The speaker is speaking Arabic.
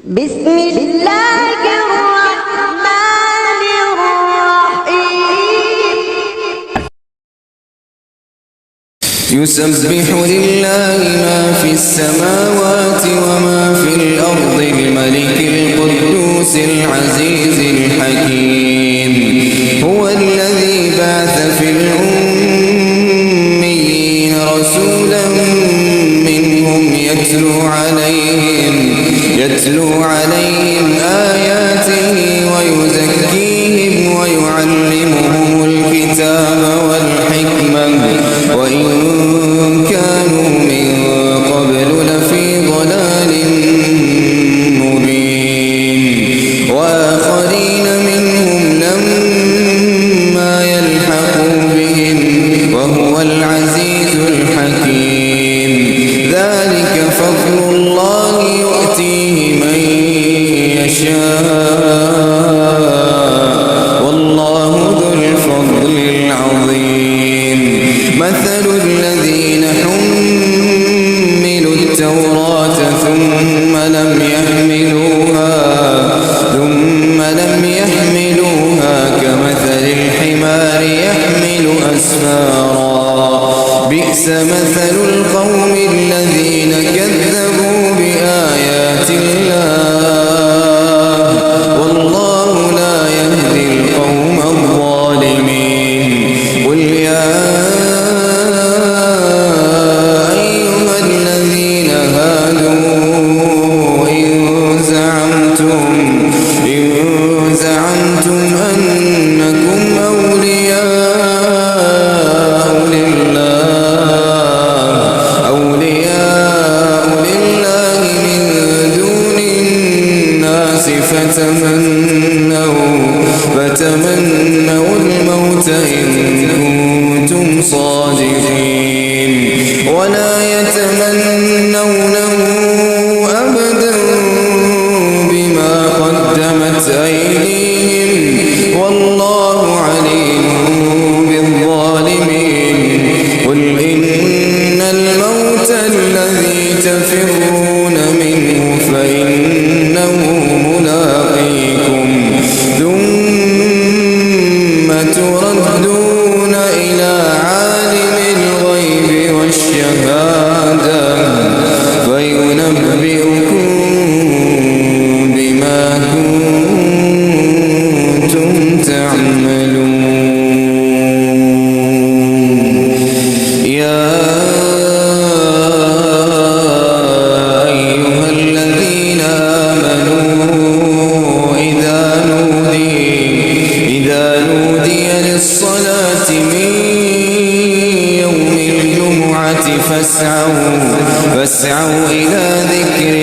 بسم الله الرحمن الرحيم. يسبح لله ما في السماوات وما في الأرض الملك القدوس العزيز الحكيم. هو الذي بعث في الأميين رسولا منهم يتلو عليهم آياته ويزكيهم ويعلمهم الكتاب والحكمة وإن كانوا من قبل لفي ضلال مبين. وآخرين منهم لما يلحقوا بهم وهو العزيز الحكيم. ذلك فضل الله يؤتيه من يشاء والله ذو الفضل العظيم. مثل الذين حملوا التوراة ثم لم يحملوها كمثل الحمار يحمل أسفارا. بئس مثل القوم الذين كذبوا بآيات الله والله لا يهدي القوم الظالمين. قل يا أيها الذين هادوا إن زعمتم أنكم أولياء لله من دون الناس فتمنوا الموت إن كنتم صادقين ولا يتمنونه أبدا بما قدمت أيديهم والله عليم بالظالمين. قل إن الموت الذي تفرون منه فإنه ملاقيكم ثم تردون إلى عالم الغيب والشهادة فينبئكم بما كنتم تعملون. يا أيها الذين آمنوا إذا نودي للصلاة من يوم الجمعة فاسعوا إلى ذكر